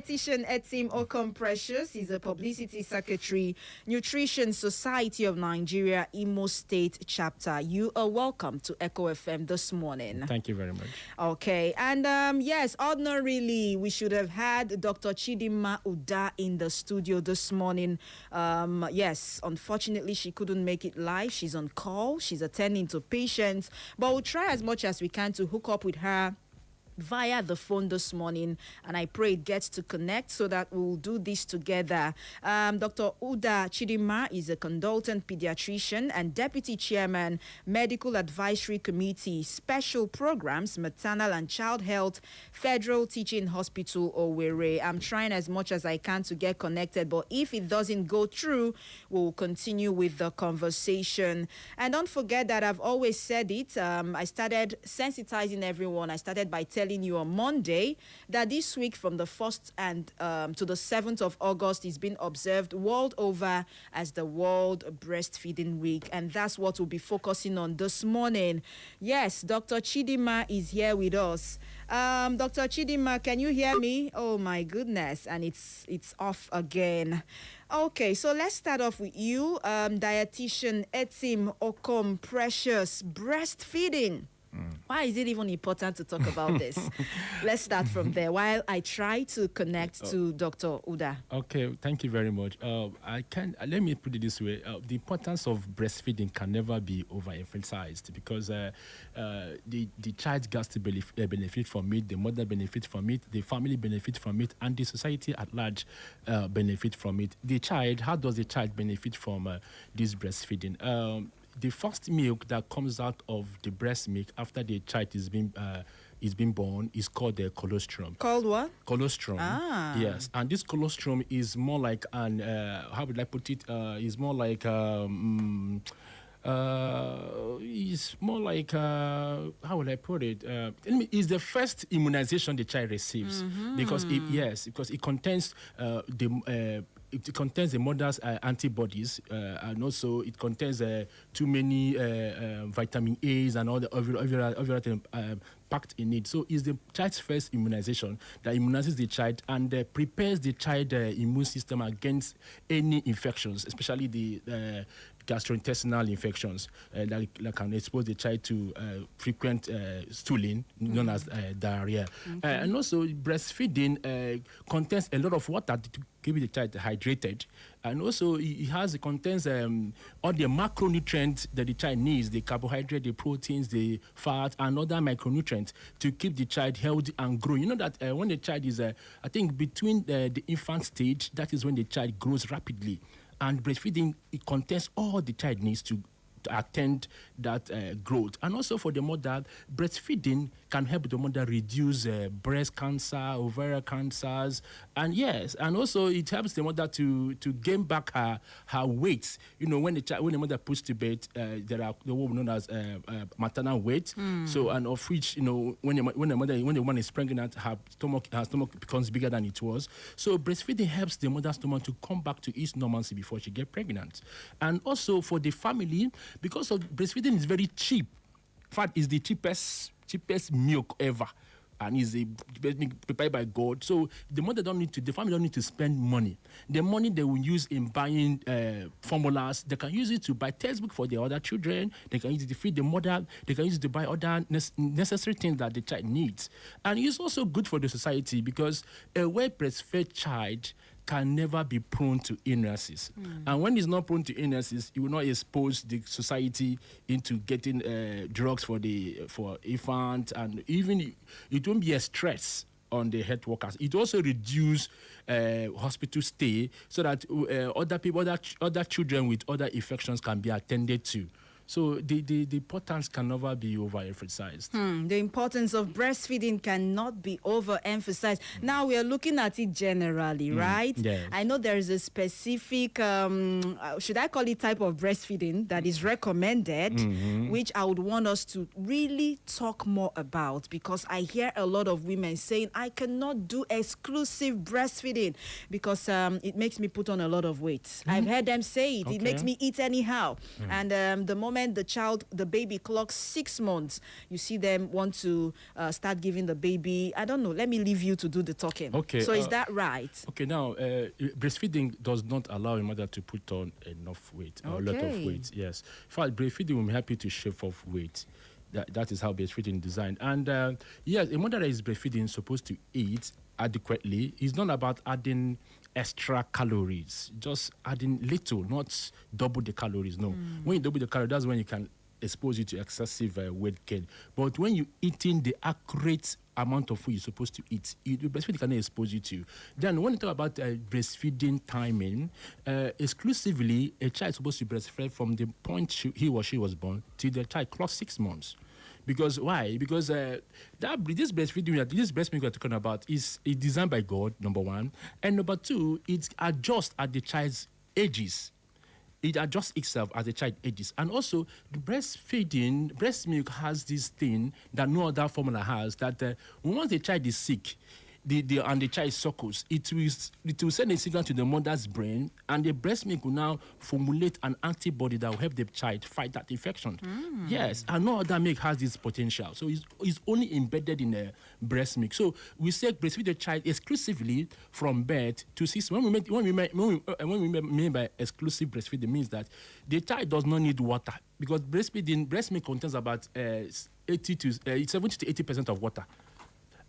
Dietitian Etim Okom Precious is a publicity secretary, Nutrition Society of Nigeria, Imo State chapter. You are welcome to Echo FM this morning. Thank you very much. Okay, and yes, ordinarily we should have had Dr. Chidinma Uda in the studio this morning. Yes, unfortunately she couldn't make it live. She's on call. She's attending to patients, but we'll try as much as we can to hook up with her via the phone this morning, and I pray it gets to connect so that we'll do this together. Dr. Uda Chidinma is a consultant pediatrician and deputy chairman, Medical Advisory Committee, Special Programs, Maternal and Child Health, Federal Teaching Hospital, Owerri. I'm trying as much as I can to get connected, but if it doesn't go through, we'll continue with the conversation. And don't forget that I've always said it. I started sensitizing everyone. I started by telling you on Monday that this week from the 1st and to the 7th of August is being observed world over as the World Breastfeeding Week, and that's what we'll be focusing on this morning. Yes, Dr. Chidinma is here with us. Dr. Chidinma, can you hear me? Oh my goodness, and it's off again. Okay, so let's start off with you, dietitian Etim Okom Precious, breastfeeding. Why is it even important to talk about this? Let's start from there while I try to connect to Dr. Uda. Okay, thank you very much. Let me put it this way. The importance of breastfeeding can never be overemphasized because the child gets to benefit from it, the mother benefit from it, the family benefit from it, and the society at large benefit from it. The child, how does the child benefit from this breastfeeding? The first milk that comes out of the breast milk after the child is being born is called the colostrum. Called what? Colostrum. Ah. Yes, and this colostrum is more like an how would I put it? Is more like it's more like how would I put it? It's the first immunization the child receives because it contains it contains the mother's antibodies, and also it contains too many vitamin A's and all the everything packed in it. So it's the child's first immunization that immunizes the child and prepares the child's immune system against any infections, especially the gastrointestinal infections that can expose the child to frequent stooling, known as diarrhea. And also breastfeeding contains a lot of water to keep the child hydrated, and also it contains all the macronutrients that the child needs, the carbohydrate, the proteins, the fat, and other micronutrients to keep the child healthy and growing. You know that when the child is, I think, between the infant stage, that is when the child grows rapidly. And breastfeeding, it contains all the child needs to attend that growth. And also for the mother, breastfeeding can help the mother reduce breast cancer, ovarian cancers, and also it helps the mother to gain back her weight. You know, when the mother puts to bed, there are the woman known as maternal weight. So, and of which, you know, when the woman is pregnant, her stomach becomes bigger than it was. So breastfeeding helps the mother's stomach to come back to its normalcy before she gets pregnant. And also for the family, because of breastfeeding is very cheap. In fact, it's the cheapest milk ever, and is the best milk prepared by God. So the family don't need to spend money. The money they will use in buying formulas, they can use it to buy textbook for their other children. They can use it to feed the mother. They can use it to buy other necessary things that the child needs. And it's also good for the society because a well-breastfed child can never be prone to illnesses. And when he's not prone to illnesses, he will not expose the society into getting drugs for infant, and even it won't be a stress on the health workers. It also reduce hospital stay so that other children with other infections can be attended to. So the importance can never be overemphasized. The importance of breastfeeding cannot be overemphasized. Now we are looking at it generally, right? Yes. I know there is a specific, should I call it type of breastfeeding that is recommended, which I would want us to really talk more about, because I hear a lot of women saying, I cannot do exclusive breastfeeding because it makes me put on a lot of weight. I've heard them say it. Okay. It makes me eat anyhow. And the moment moment the baby clocks 6 months, you see them want to start giving the baby, I don't know, let me leave you to do the talking. Okay. So is that right? Okay, now, breastfeeding does not allow a mother to put on enough weight, or a lot of weight, yes. In fact, breastfeeding will be happy to shave off weight. That is how breastfeeding is designed. And yes, a mother that is breastfeeding is supposed to eat adequately. It's not about adding extra calories, just adding little, not double the calories. No. When you double the calories, that's when you can expose you to excessive weight gain. But when you're eating the accurate amount of food you're supposed to eat, breastfeeding cannot expose you to. Then when you talk about breastfeeding timing, exclusively, a child is supposed to breastfeed from the point he or she was born till the child clocks 6 months. Because why? Because this breastfeeding, this breast milk we're talking about is designed by God, number one. And number two, it adjusts at the child's ages. It adjusts itself as the child ages. And also, the breast milk has this thing that no other formula has, that once the child is sick, and the child suckles, it will send a signal to the mother's brain, and the breast milk will now formulate an antibody that will help the child fight that infection. Yes, and no other milk has this potential. So it's only embedded in the breast milk. So we say breastfeed the child exclusively from birth to 6 months. When we mean by exclusive breastfeeding, means that the child does not need water, because breast milk contains about 70 to 80% of water.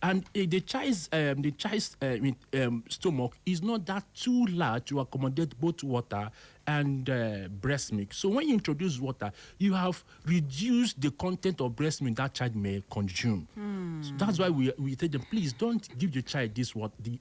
And the child's stomach is not that too large to accommodate both water and breast milk. So when you introduce water, you have reduced the content of breast milk that child may consume. So that's why we tell them, please don't give your child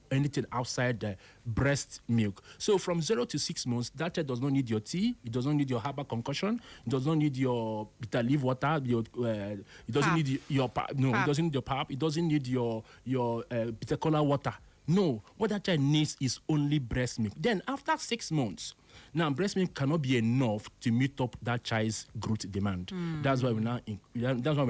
anything outside the breast milk. So from 0 to 6 months, that child does not need your tea, it does not need your herbal concoction, it does not need your bitter leaf water, it doesn't need your pap. No, it doesn't need your pap, it doesn't need your bitter cola water. No, what that child needs is only breast milk. Then after 6 months, now breast milk cannot be enough to meet up that child's growth demand. That's why we now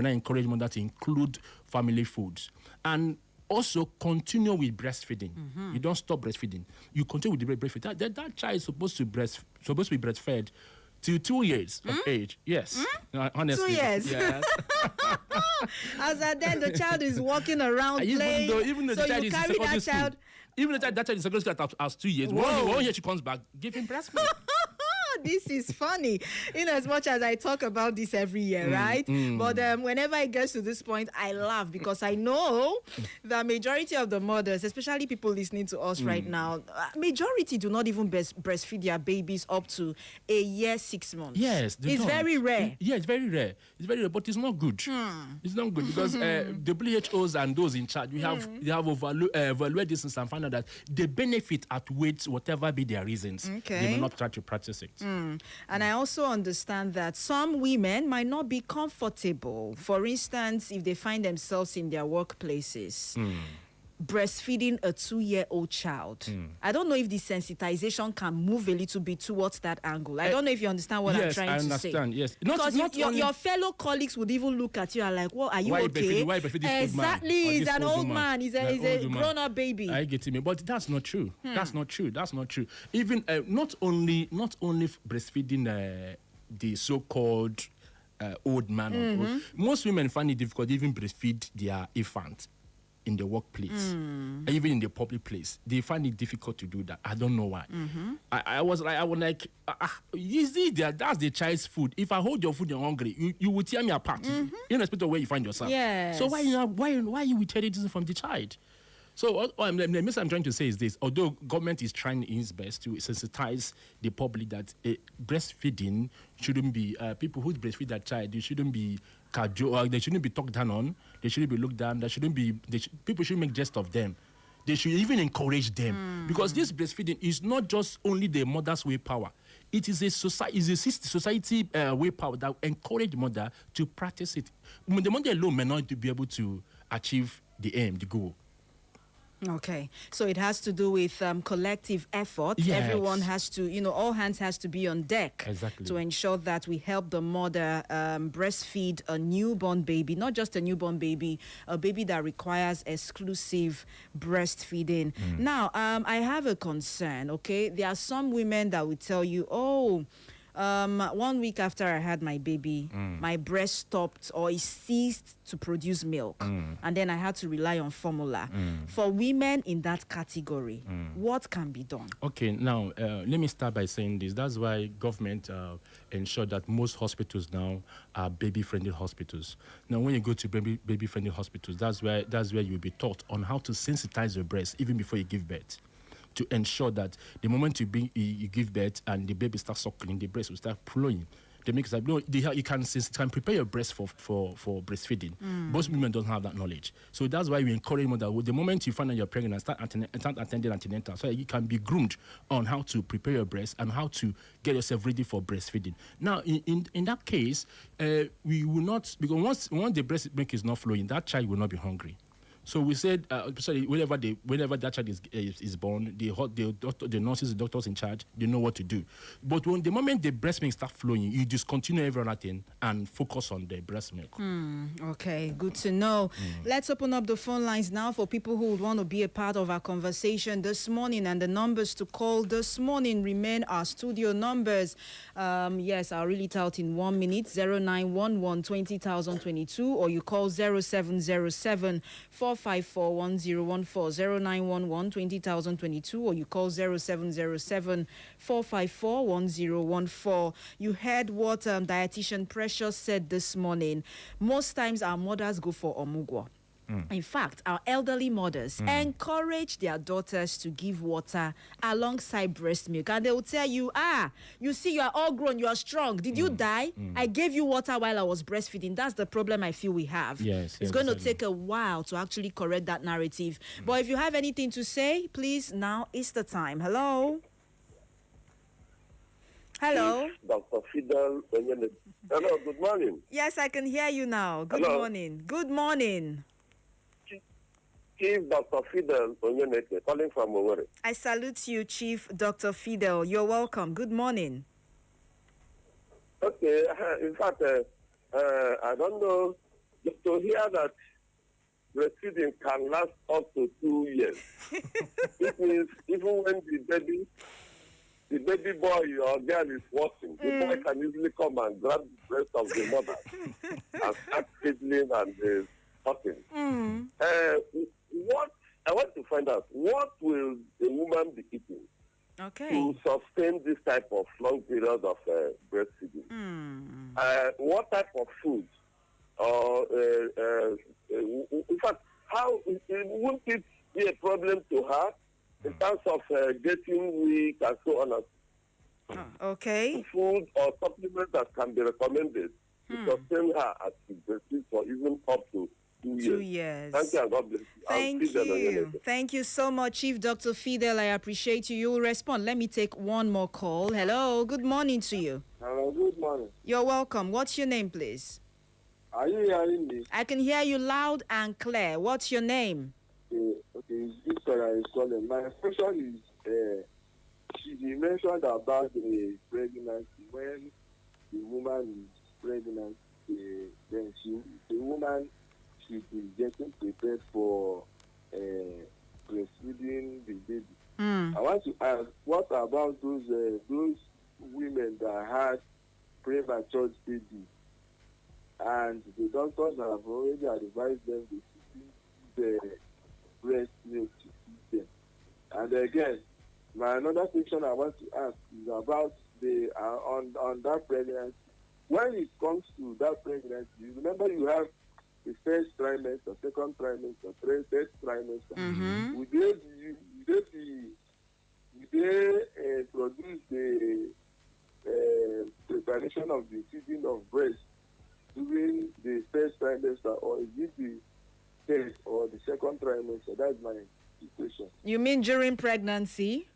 encourage mothers to include family foods, and also continue with breastfeeding. You don't stop breastfeeding. You continue with the breastfeeding. That child is supposed to be breastfed till 2 years of age. Yes. Honestly. 2 years. Yes. As then the child is walking around playing. Even though so the child you is in carry secondary that child. Even though that child is in secondary school as 2 years, one year she comes back, give him breast milk. This is funny, in as much as I talk about this every year, right? But whenever it gets to this point, I laugh, because I know the majority of the mothers, especially people listening to us right now, majority do not even breastfeed their babies up to a year, 6 months. Yes, it's very rare. Yeah, it's very rare. It's very rare, but it's not good. It's not good, because WHOs and those in charge, they have evaluated this and found out that the benefit outweighs whatever be their reasons. Okay. They may not try to practice it. And I also understand that some women might not be comfortable. For instance, if they find themselves in their workplaces, breastfeeding a 2-year-old child. I don't know if the sensitization can move a little bit towards that angle. I don't know if you understand what I'm trying to say. Yes, I understand. Yes, because your fellow colleagues would even look at you and like, "What, are you okay?" Why breastfeed this exactly, old man? He's an old man. He's a grown-up baby. I get it, but that's not true. That's not true. That's not true. Even not only breastfeeding the so-called old man. Most women find it difficult to even breastfeed their infant in the workplace, even in the public place. They find it difficult to do that. I don't know why. I was like, that's the child's food. If I hold your food and you're hungry, you will tear me apart, irrespective of where you find yourself. Yes. So why are you withholding this from the child? So the message I'm trying to say is this: although government is trying its best to sensitize the public that breastfeeding shouldn't be people who breastfeed their child, they shouldn't be they shouldn't be talked down on, they shouldn't be looked down, people shouldn't make jest of them. They should even encourage them, because this breastfeeding is not just only the mother's willpower. It is a society willpower that encourage the mother to practice it. The mother alone may not be able to achieve the aim, the goal. Okay, so it has to do with collective effort. Yes. Everyone has to, all hands has to be on deck. Exactly. To ensure that we help the mother breastfeed a newborn baby, not just a newborn baby, a baby that requires exclusive breastfeeding. Now, I have a concern, okay? There are some women that will tell you, 1 week after I had my baby, my breast stopped or it ceased to produce milk. And then I had to rely on formula. For women in that category, what can be done? Okay, now let me start by saying this. That's why government ensure that most hospitals now are baby-friendly hospitals. Now, when you go to baby-friendly hospitals, that's where you'll be taught on how to sensitize your breast even before you give birth, to ensure that the moment you give birth and the baby starts suckling, the breast will start flowing. They make it like, you can prepare your breast for breastfeeding. Most women don't have that knowledge. So that's why we encourage them that the moment you find out you're pregnant, start attending antenatal, so you can be groomed on how to prepare your breast and how to get yourself ready for breastfeeding. Now, in that case, we will not, because once the breast milk is not flowing, that child will not be hungry. So we said, whenever that child is born, the nurses, the doctors in charge, they know what to do. But when the moment the breast milk starts flowing, you discontinue every other thing and focus on the breast milk. Okay, good to know. Let's open up the phone lines now for people who would want to be a part of our conversation this morning. And the numbers to call this morning remain our studio numbers. Yes, I'll read it out in 1 minute. 0911 20,022, or you call 0707 454 1014, 0911 20,022, or you call 0707 454 1014. You heard what dietitian Precious said this morning. Most times our mothers go for omugwo. In fact, our elderly mothers encourage their daughters to give water alongside breast milk. And they will tell you, you see, you are all grown, you are strong. Did you die? I gave you water while I was breastfeeding. That's the problem I feel we have. Yes, it's going to take a while to actually correct that narrative. But if you have anything to say, please, now is the time. Hello? Hello? Dr. Fidel. Hello, good morning. Yes, I can hear you now. Good morning. Good morning. Chief Dr. Fidel Onyeneke, calling from Owerri. I salute you, Chief Dr. Fidel. You're welcome. Good morning. Okay, in fact, I don't know, to hear that breastfeeding can last up to 2 years. It means even when the baby boy or girl is walking, the boy can easily come and grab the breast of the mother and start fiddling and talking. What I want to find out, what will a woman be eating to sustain this type of long period of breastfeeding? What type of food? In fact, how won't it be a problem to her in terms of getting weak and so on? Food or supplements that can be recommended to sustain her as she breastfeeds for even up to 2 years. Thank you, and God bless you. Thank you. Thank you so much, Chief Dr. Fidel. I appreciate you. You will respond. Let me take one more call. Hello. Good morning to you. Hello. Good morning. You're welcome. What's your name, please? Are you hearing me? I can hear you loud and clear. What's your name? Okay. Victor is calling. My question is, she mentioned about the pregnancy. When the woman is pregnant, then the woman should be getting prepared for breastfeeding the baby. I want to ask, what about those women that had premature baby and the doctors have already advised them to feed the breast milk to feed them? And again, my another question I want to ask is about the on that pregnancy. When it comes to that pregnancy, remember you have the first trimester, second trimester, third trimester. Would they produce the preparation of the feeding of breast during the first trimester, or is it the third or the second trimester? That's my question. You mean during pregnancy?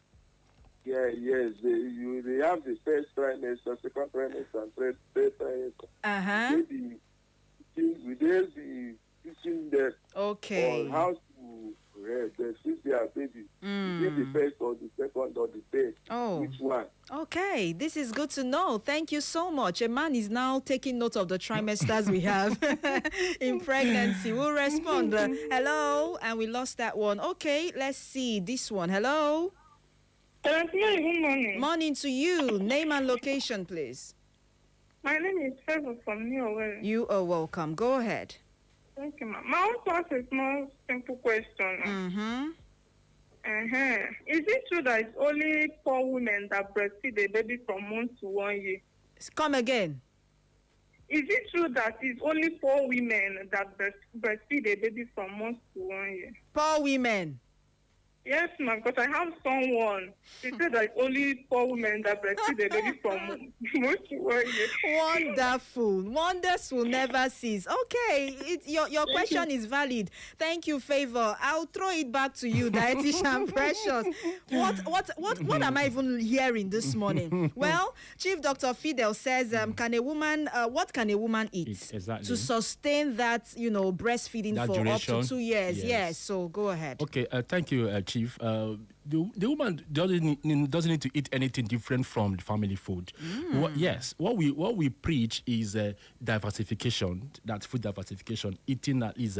Yeah, yes. They have the first trimester, second trimester, and third trimester. Will they be teaching them on how to breastfeed their baby? Is it the first or the second or the third? Which one? Okay, this is good to know. Thank you so much. A man is now taking note of the trimesters we have in pregnancy. We'll respond. Hello, and we lost that one. Okay, let's see this one. Hello. Good morning. Morning to you. Name and location, please. My name is Favor from New Orleans. You are welcome. Go ahead. Thank you, ma'am. I want to ask a small, simple question. Mm-hmm. Is it true that it's only poor women that breastfeed a baby from month to 1 year? Come again. Is it true that it's only poor women that breastfeed a baby from month to 1 year? Poor women. Yes, ma'am, because I have someone. She said that only poor women that breastfeed a baby from month to 1 year. Wonderful. Wonders will never cease. Okay, your question is valid. Thank you, Favor. I'll throw it back to you, Dietitian Precious. What am I even hearing this morning? Well, Chief Dr. Fidel says, what can a woman eat Exactly. to sustain that, breastfeeding That for duration? up to 2 years? Yes. Yes. So go ahead. Okay, thank you, Chief. The woman doesn't need to eat anything different from the family food. What we preach is diversification. That food diversification, eating at least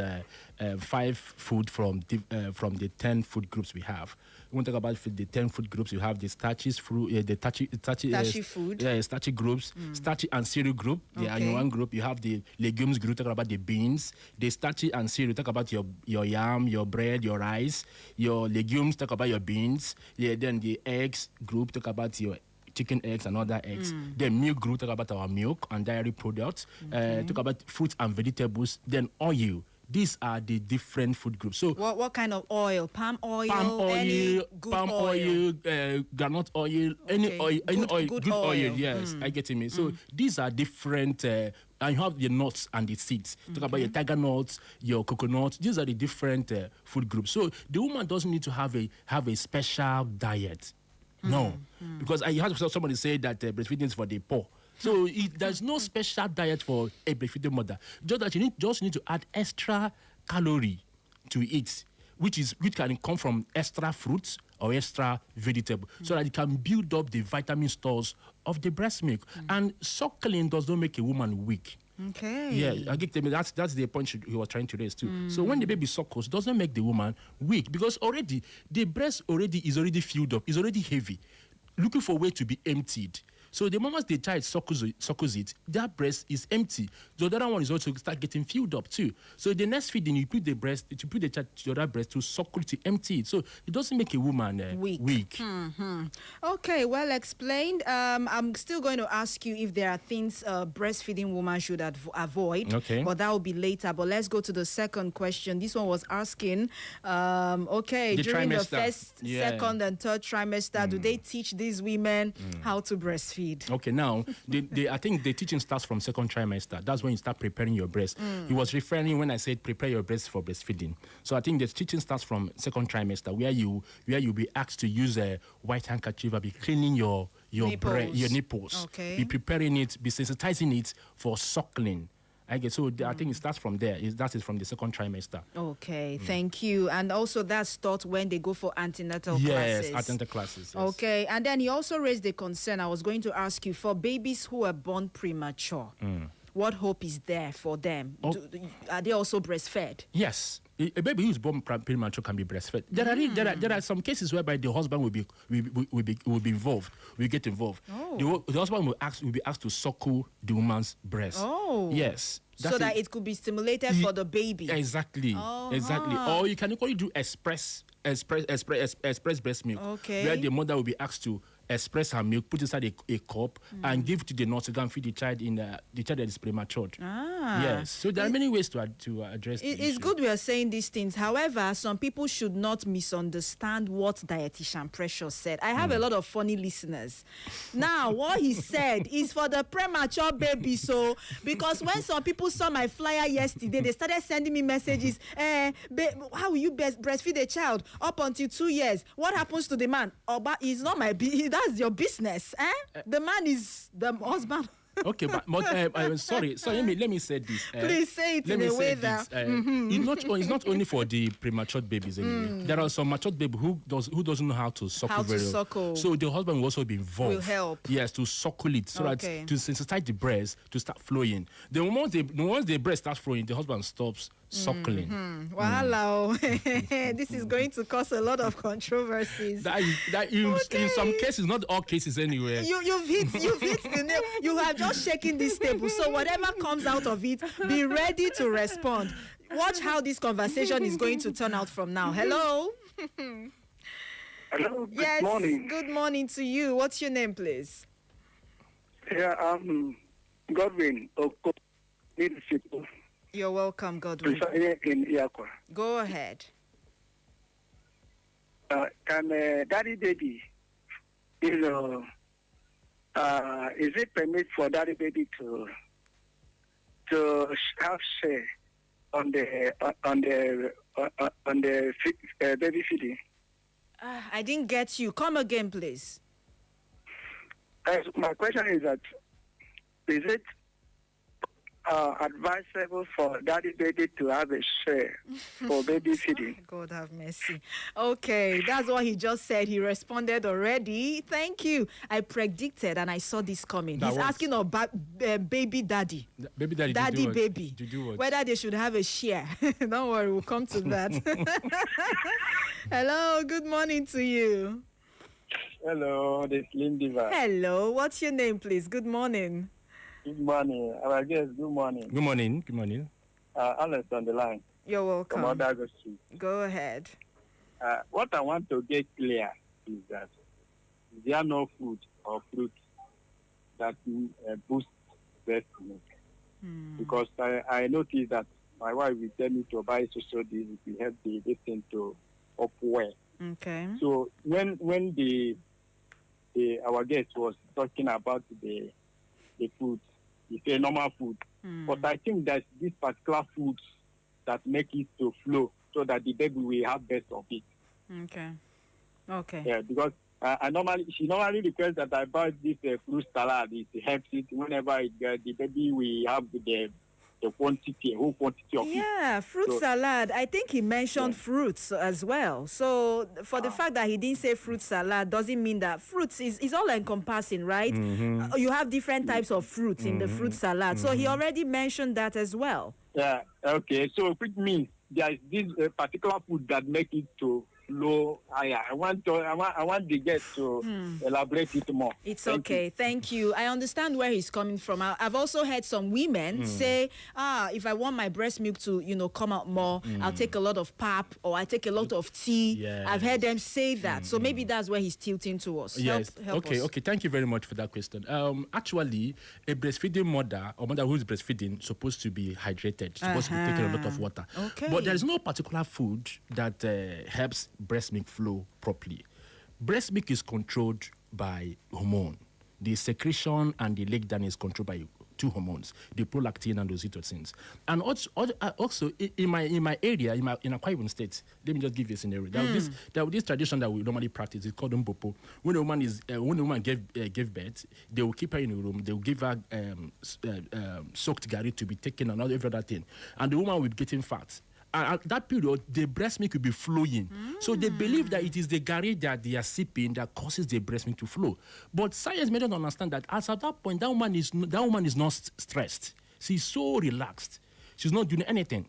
5 food from the 10 food groups we have. We want to talk about the 10 food groups. You have the starches, fruit, the starchy food. Yeah, starchy groups, starchy and cereal group. They are in one group. You have the legumes group. Talk about the beans. The starchy and cereal. Talk about your yam, your bread, your rice. Your legumes. Talk about your beans. Yeah, then the eggs group. Talk about your chicken eggs and other eggs. Then milk group. Talk about our milk and dairy products. Talk about fruits and vegetables. Then oil. These are the different food groups. So what kind of oil? Palm oil, any good oil. groundnut oil, any oil, good oil. Yes, I get it. So these are different. And you have the nuts and the seeds. Talk about your tiger nuts, your coconuts. These are the different food groups. So the woman doesn't need to have a special diet. No, because I heard somebody say that breastfeeding is for the poor. So there's no special diet for a breastfeeding mother. Just that you just need to add extra calorie to it, which can come from extra fruits or extra vegetable, so that it can build up the vitamin stores of the breast milk. And suckling does not make a woman weak. Okay. Yeah, I get them. That's the point he was trying to raise too. So when the baby suckles, it doesn't make the woman weak, because already the breast is already filled up, is already heavy, looking for a way to be emptied. So the moment the child suckles it, that breast is empty. The other one is also start getting filled up too. So the next feeding, you put the child to the other breast to suckle to empty it. So it doesn't make a woman weak. Okay, well explained. I'm still going to ask you if there are things breastfeeding woman should avoid. Okay. But that will be later. But let's go to the second question. This one was asking, during the trimester. first, second, and third trimester, do they teach these women how to breastfeed? Okay, now, I think the teaching starts from second trimester. That's when you start preparing your breast. He was referring when I said prepare your breast for breastfeeding. So I think the teaching starts from second trimester, where you'll be asked to use a white handkerchief and be cleaning your nipples. Okay. Be preparing it, be sensitizing it for suckling. I think it starts from there. That is from the second trimester. Okay, thank you. And also that's taught when they go for antenatal classes. Yes, antenatal classes. Yes. Okay, and then he also raised a concern. I was going to ask you, for babies who are born premature, what hope is there for them? Are they also breastfed? Yes. A baby who is born premature can be breastfed. There are some cases whereby the husband will be involved, will get involved. Oh. The husband will be asked to suckle the woman's breast. Oh. Yes. So that it could be stimulated for the baby. Exactly. Exactly. Or you can equally do express breast milk. Okay. Where the mother will be asked to express her milk, put inside a cup, and give to the nurse to go and feed the child the child that is premature. Yes. So there are many ways to address the It's issue. good we are saying these things. However, some people should not misunderstand what Dietitian Precious said. I have a lot of funny listeners. Now, what he said is for the premature baby. So, because when some people saw my flyer yesterday, they started sending me messages. How will you breastfeed a child up until 2 years? What happens to the man? But it's not my business. That's your business. The man is the husband. Okay, but I'm sorry. So let me say this. Please say it in a way that it's not only for the premature babies anyway. There are some matured baby who doesn't know how to suckle very well. Suckle. So the husband will also be involved. Will help. Yes, to suckle it so that to sensitize the breast to start flowing. Once the breast starts flowing, the husband stops suckling. Wow. This is going to cause a lot of controversies. That in some cases, not all cases anyway. You've hit the nail. You have just shaken this table. So whatever comes out of it, be ready to respond. Watch how this conversation is going to turn out from now. Hello. Hello. Yes. Good morning. Good morning to you. What's your name, please? Yeah, Godwin Oko, leadership, You're welcome, Godwin. presiding in Iakwa. Go ahead. Can Daddy Baby, is it permit for Daddy Baby to have share on the baby feeding? I didn't get you. Come again, please. My question is that is it advisable for Daddy Baby to have a share for baby feeding? God have mercy. Okay, that's what he just said. He responded already. Thank you. I predicted and I saw this coming. He's asking about baby daddy. Baby daddy. Daddy baby. To do what? Whether they should have a share. Don't worry, we'll come to that. Hello, good morning to you. Hello, this is Lindiva. Hello, what's your name, please? Good morning. Good morning. Our guest, good morning. Good morning. Good morning. Alex on the line You're welcome. from Odago Street. Go ahead. What I want to get clear is that there are no food or fruit that boost breast milk. Because I noticed that my wife will tell me to buy so this will help the thing to up well. Okay. So when our guest was talking about the food, he said normal food. But I think that this particular food that make it to flow so that the baby will have best of it. Okay. Yeah, because she normally requests that I buy this fruit salad. It helps it whenever the baby will have the quantity, whole quantity of it. Yeah, fruit salad. I think he mentioned fruits as well. So for the fact that he didn't say fruit salad doesn't mean that fruits is all encompassing, right? You have different types of fruits in the fruit salad. So he already mentioned that as well. Yeah, okay. So it means there is this particular food that make it to flow higher. I want the guest to elaborate it more. It's okay. Thank you. I understand where he's coming from. I've also heard some women say, if I want my breast milk to, come out more, I'll take a lot of pap or I take a lot of tea. Yes. I've heard them say that. So maybe that's where he's tilting to us. Yes. Help us. Okay. Thank you very much for that question. Actually, a breastfeeding mother or mother who is breastfeeding supposed to be hydrated, supposed to be taking a lot of water. Okay. But there is no particular food that helps breast milk flow properly. Breast milk is controlled by hormone. The secretion and the leg down is controlled by two hormones, the prolactin and the oxytocin. And also in my area, in Akwa Ibom State, let me just give you a scenario. There was this tradition that we normally practice. It's called Mpopo. When a woman gave birth, they will keep her in a room. They will give her soaked gari to be taken and every other thing, and the woman will be getting fat. At that period, the breast milk will be flowing. So they believe that it is the gari that they are sipping that causes the breast milk to flow. But science made them understand that as at that point, that woman is not stressed. She's so relaxed. She's not doing anything.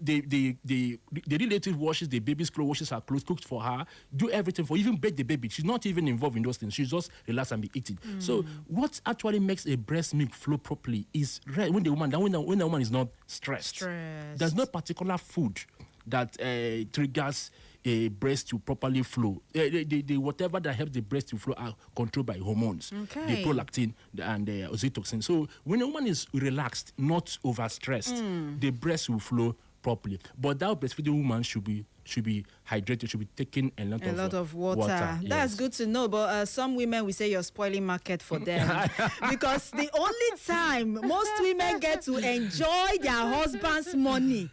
The relative washes the baby's clothes, washes her clothes, cooks for her, do everything for even bathe the baby. She's not even involved in those things. She's just relaxed and be eating. So what actually makes a breast milk flow properly is when the woman is not stressed. There's no particular food that triggers a breast to properly flow. The whatever that helps the breast to flow are controlled by hormones, the prolactin and the oxytocin. So when a woman is relaxed, not overstressed, the breast will flow properly. But that breastfeeding woman should be hydrated, should be taking a lot of water. That's good to know. But some women will say you're spoiling market for them because the only time most women get to enjoy their husband's money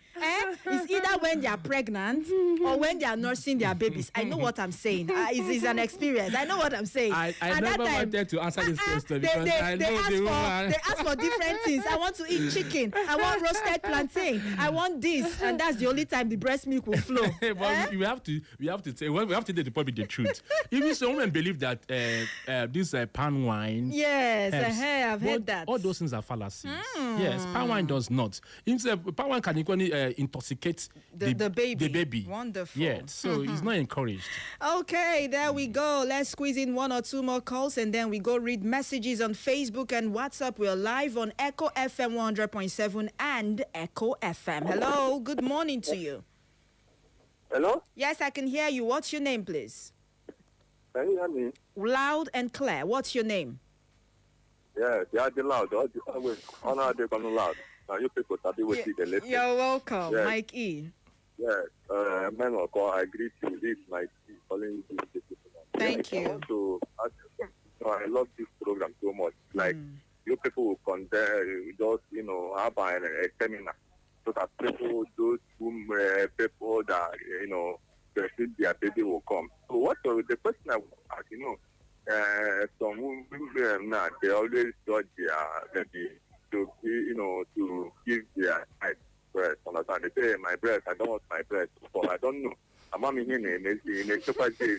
is either when they are pregnant or when they are nursing their babies. I know what I'm saying. It's an experience. I know what I'm saying. I never wanted to answer this question because I know the woman. They ask for different things. I want to eat chicken. I want roasted plantain. I want this. And that's the only time the breast milk will flow. But we have to say, well, we have to tell the public the truth. Even some women believe that this palm wine. Yes, helps. I've heard that. All those things are fallacies. Yes, palm wine does not. Palm wine can equally intoxicate the baby. The baby. Wonderful. Yes, so it's not encouraged. Okay, there we go. Let's squeeze in one or two more calls and then we go read messages on Facebook and WhatsApp. We're live on Echo FM 100.7 and Echo FM. Hello, good morning to you. Hello? Yes, I can hear you. What's your name, please? Can you hear me? Loud and clear. What's your name? Yes, yeah, the loud. Always honor the loud. Now you people start with the left. You're welcome, Yes. Mike E. Yes, man of God, I greet you. This is my calling you. Thank I you. want to ask you, I love this program so much. Like, you people will just, have a seminar so that those people that, breastfeed their baby will come. So what the question I want to ask, some women now, they always judge their baby to give their child breast. Understand? They say, my breast, I don't want my breast. But I don't know. I'm in a super day.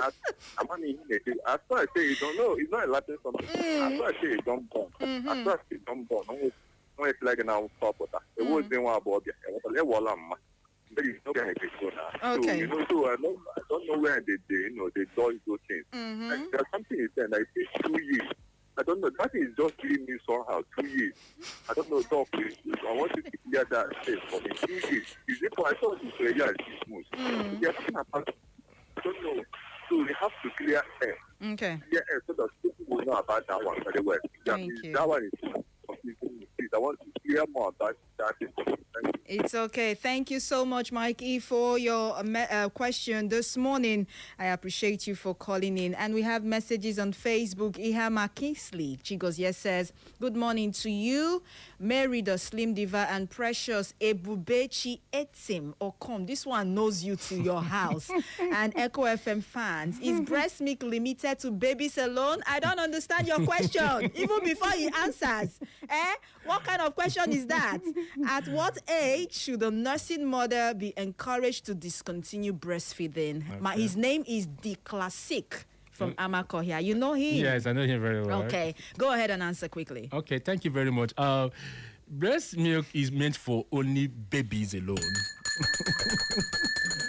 As far as I say you don't know, it's not a Latin song. As far as I say you don't born. As far as you don't born, no it's like now stop with that. It was then what about Okay. So I don't know where they they judge those things. Like, there's something is there, like 2 years. I don't know. That is just giving me somehow 2 years. I don't know. Talk, please. I want you to clear that space for me. 2 years. Is it? I thought it's a year. Yes, I don't know. So we have to clear air. Okay. Clear air so that people will know about that one very well. Thank you. That one is confusing me. Please, I want to clear more about that. It's okay. Thank you so much, Mike E, for your question this morning. I appreciate you for calling in. And we have messages on Facebook. Ihama Kingsley Chigos says, good morning to you, Mary the Slim Diva and Precious Ebubechi Etim Okom. This one knows you to your house. And Echo FM fans, is breast milk limited to babies alone? I don't understand your question. Even before he answers. What kind of question is that? At what age should a nursing mother be encouraged to discontinue breastfeeding? Okay. His name is The Classic from Amakohia. You know him? Yes, I know him very well. Okay, go ahead and answer quickly. Okay, thank you very much. Breast milk is meant for only babies alone.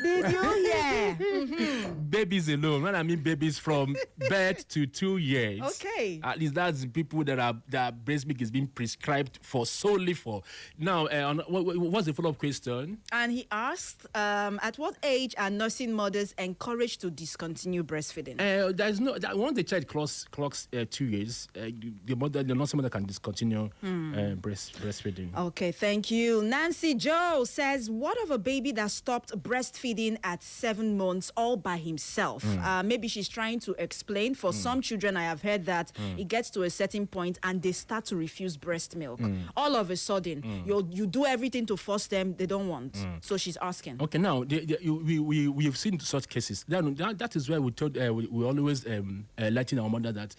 Did you hear? Babies alone. When I mean babies from birth to 2 years. Okay. At least that's the people that breast milk is being prescribed for solely for. Now, what's the follow-up question? And he asked, at what age are nursing mothers encouraged to discontinue breastfeeding? There's no. Once the child clocks 2 years, the nursing mother can discontinue breastfeeding. Okay, thank you. Nancy Joe says, what of a baby that stopped breastfeeding at 7 months all by himself? Maybe she's trying to explain. For some children, I have heard that it gets to a certain point and they start to refuse breast milk. All of a sudden, you do everything to force them, they don't want. So she's asking. Okay, now we have seen such cases. That is why we told we always letting our mother that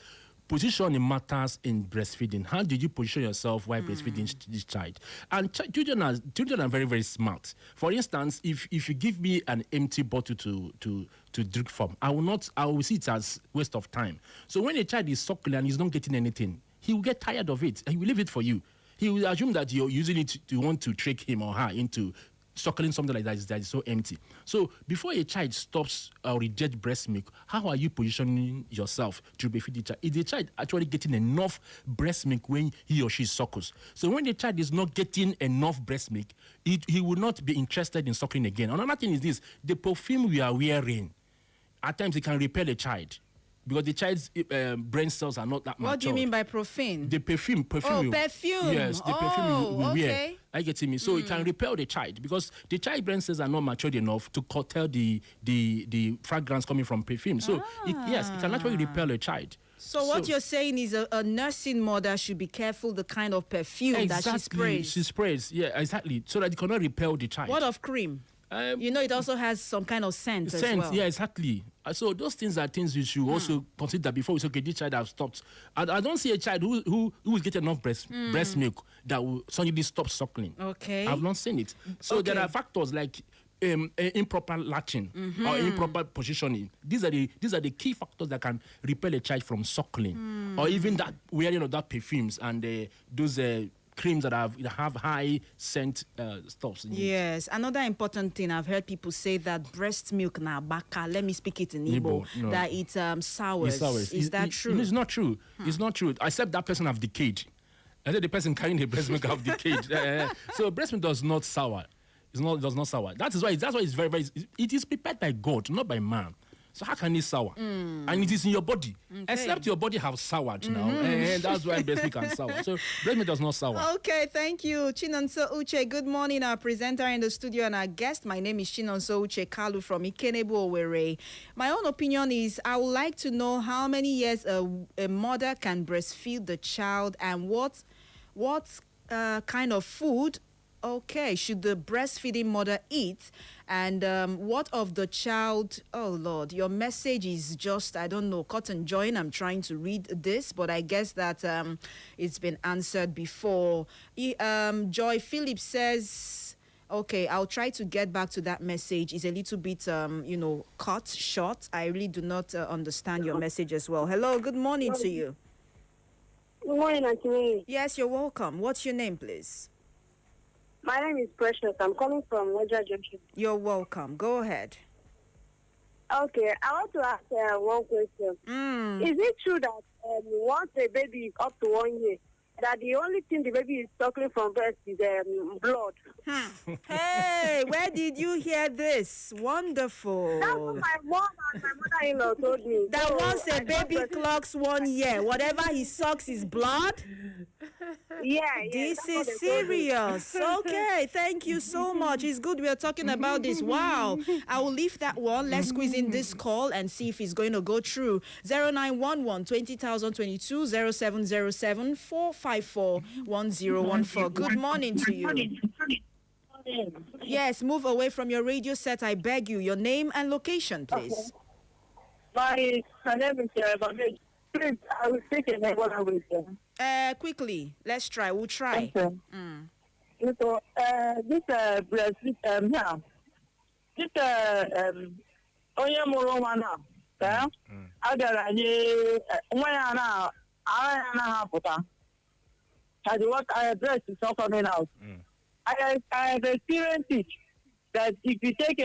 position matters in breastfeeding. How did you position yourself while breastfeeding this child? And children are very, very smart. For instance, if you give me an empty bottle to drink from, I will see it as waste of time. So when a child is suckling and he's not getting anything, he will get tired of it and he will leave it for you. He will assume that you're using it to want to trick him or her into suckling something like that is so empty. So before a child stops or rejects breast milk, how are you positioning yourself to breastfeed the child? Is the child actually getting enough breast milk when he or she suckles? So when the child is not getting enough breast milk, he will not be interested in suckling again. Another thing is this: the perfume we are wearing, at times it can repel a child, because the child's brain cells are not that mature. What do you mean by profane? The perfume. Oh, perfume. Yes, the perfume we wear. Okay. Are you getting me? So it can repel the child because the child brain cells are not matured enough to curtail the fragrance coming from perfume. So it can actually repel a child. So what you're saying is a nursing mother should be careful the kind of perfume that she sprays. She sprays, yeah, exactly. So that it cannot repel the child. What of cream? It also has some kind of scent as well. Yeah, exactly. So those things are things you should also consider before you say, okay, this child has stopped. I don't see a child who will get enough breast milk that will suddenly stop suckling. Okay. I've not seen it. So there are factors like improper latching or improper positioning. These are the key factors that can repel a child from suckling, or even that wearing of that perfumes and those creams that have high scent stuffs in it. Yes, another important thing I've heard people say that breast milk na baka. Let me speak it in Igbo. No. That it sours. It's sours. Is that true? It's not true. It's not true. Except that person have decayed. I said the person carrying the breast milk have decayed. So breast milk does not sour. Does not sour. That's why it's very, very. It is prepared by God, not by man. So how can it sour? And it is in your body. Okay. Except your body have soured now. And that's why breast milk can sour. So breast milk does not sour. Okay, thank you. Chinonso Uche. Good morning, our presenter in the studio and our guest. My name is Chinonso Uche Kalu from Ikenebu, Owerri. My own opinion is I would like to know how many years a mother can breastfeed the child and what kind of food should the breastfeeding mother eat? And what of the child? Oh, Lord, your message is just, I don't know, cut and join. I'm trying to read this, but I guess that it's been answered before. Joy Phillips says, okay, I'll try to get back to that message. It's a little bit, cut short. I really do not understand your message as well. Hello, good morning to you. Good morning, Auntie Mary. Yes, you're welcome. What's your name, please? My name is Precious. I'm calling from Roger Junction. You're welcome. Go ahead. Okay, I want to ask one question. Is it true that once a baby is up to 1 year, that the only thing the baby is suckling from breast is blood? Hey, where did you hear this? Wonderful. That's what my mom and my mother-in-law told me. That So once a I baby thought- clocks 1 year, whatever he sucks is blood? Yeah, This that's what is they told me. serious. Okay, thank you so much. It's good we are talking about this. Wow. I will leave that one. Let's squeeze in this call and see if it's going to go through. 0911 20022 0707 454 1014. Good morning to you. Yes, move away from your radio set. I beg you. Your name and location, please. My name is Babe. Please, I will speak in what I will say. Quickly, let's try. We'll try. Okay. So, this breast, yeah. This, onye mụrụ nwa na, a gara nye, nwa ya na, ara ya na-apụta. The what breast is not coming out. I have experienced it, that if you take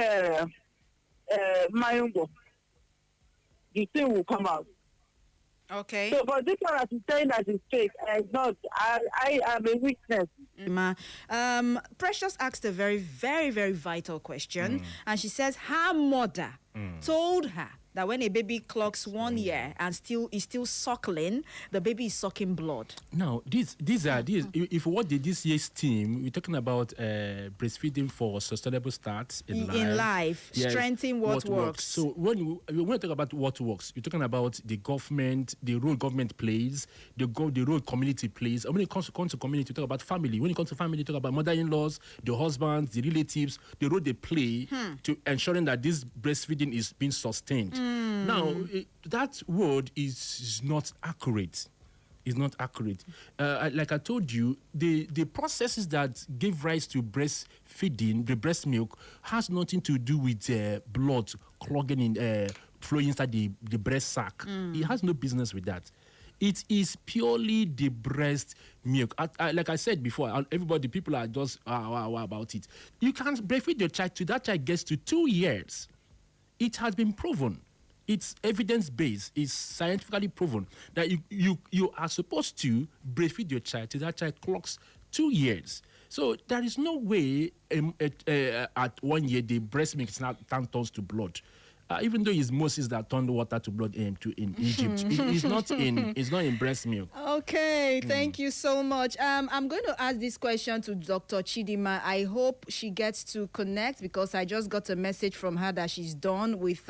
mayungo, the thing will come out. Okay. So, but this one is saying that it's fake. It's not. I am a witness. Precious asked a very, very, very vital question, and she says her mother told her that when a baby clocks 1 year and is still suckling, the baby is sucking blood. Now, these. If what did this year's team, we're talking about breastfeeding for sustainable starts in life, yes, strengthening what works. So when we talk about what works, you're talking about the government, the role government plays, the role community plays. And when it comes to community, you talk about family. When it comes to family, you talk about mother-in-laws, the husbands, the relatives, the role they play to ensuring that this breastfeeding is being sustained. Now, that word is not accurate. It's not accurate. Like I told you, the processes that give rise to breastfeeding, the breast milk, has nothing to do with blood clogging in, flowing inside the breast sac. It has no business with that. It is purely the breast milk. Like I said before, people are just wow about it. You can breastfeed your child till that child gets to 2 years. It has been proven. It's evidence-based. It's scientifically proven that you are supposed to breastfeed your child till that child clocks 2 years. So there is no way at 1 year the breast milk turns to blood. Even though it's Moses that turned water to blood in Egypt, it's not in breast milk. Okay, thank you so much. I'm going to ask this question to Dr. Chidima. I hope she gets to connect because I just got a message from her that she's done with.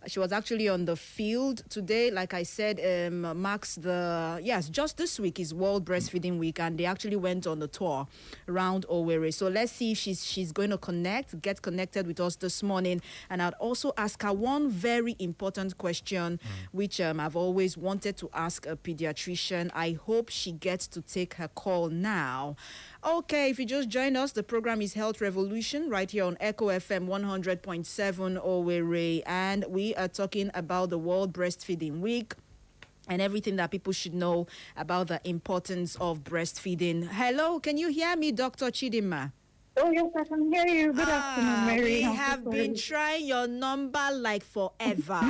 She was actually on the field today. Like I said, marks just this week is World Breastfeeding Week, and they actually went on the tour around Owerri. So let's see if she's going to get connected with us this morning. And I'd also ask her one very important question, which I've always wanted to ask a pediatrician. I hope she gets to take her call now. Okay, if you just joined us, the program is Health Revolution right here on Echo FM 100.7 Owerri, and we are talking about the World Breastfeeding Week and everything that people should know about the importance of breastfeeding. Hello, can you hear me, Dr. Chidinma? Oh, yes, I can hear you. Good afternoon, Mary. We I'm so have been trying your number like forever.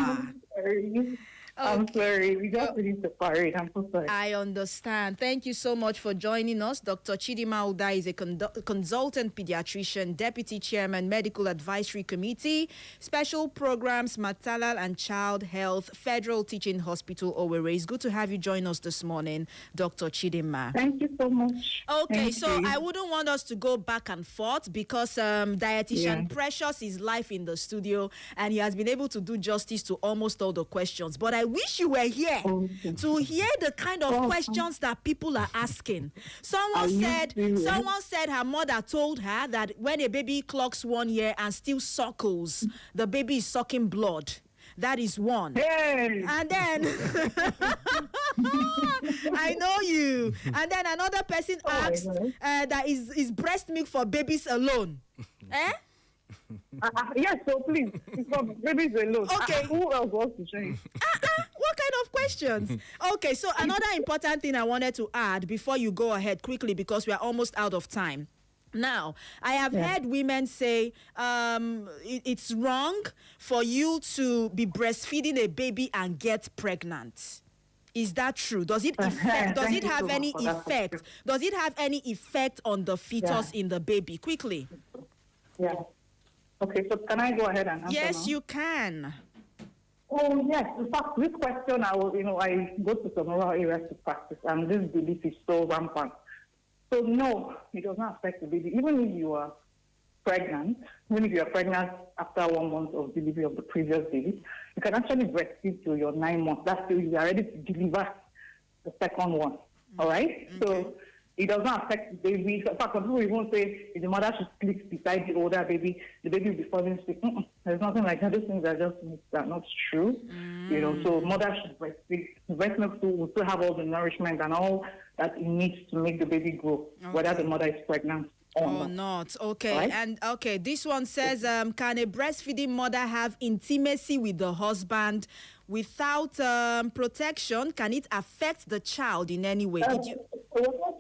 sorry. I'm sorry. We just finished the parade. I'm so sorry. I understand. Thank you so much for joining us. Dr. Chidinma Udah is a consultant pediatrician, deputy chairman, medical advisory committee, special programs, maternal and child health, Federal Teaching Hospital, Owerri. It's good to have you join us this morning, Dr. Chidinma. Thank you so much. Okay, Thank you. I wouldn't want us to go back and forth because dietitian Precious is live in the studio and he has been able to do justice to almost all the questions. But I wish you were here to hear the kind of questions that people are asking. Someone said her mother told her that when a baby clocks 1 year and still suckles, the baby is sucking blood. That is one. Hey. And then I know you. And then another person asked that is breast milk for babies alone. Eh? Yes, so please, it's for babies alone. Okay. Who else wants to join? What kind of questions? Okay, so another important thing I wanted to add before you go ahead quickly because we are almost out of time. Now, I have heard women say it's wrong for you to be breastfeeding a baby and get pregnant. Is that true? Does it affect? Does it have any effect? Does it have any effect on the fetus in the baby? Quickly. Yeah. Okay, so can I go ahead and answer Yes, now? you can. Oh, yes. In fact, this question, I go to some rural areas to practice, and this belief is so rampant. So, no, it does not affect the baby. Even if you are pregnant, after 1 month of delivery of the previous baby, you can actually breastfeed till your 9 months. That's till you are ready to deliver the second one. All right? Okay. So, it does not affect the baby. In fact, some people even say if the mother should sleep beside the older baby, the baby will be falling asleep. There's nothing like that. Those things are just not true. So mother should breastfeed. Breast milk will still have all the nourishment and all that it needs to make the baby grow, whether the mother is pregnant or not. Okay. Right? And okay, this one says, can a breastfeeding mother have intimacy with the husband without protection? Can it affect the child in any way? Well,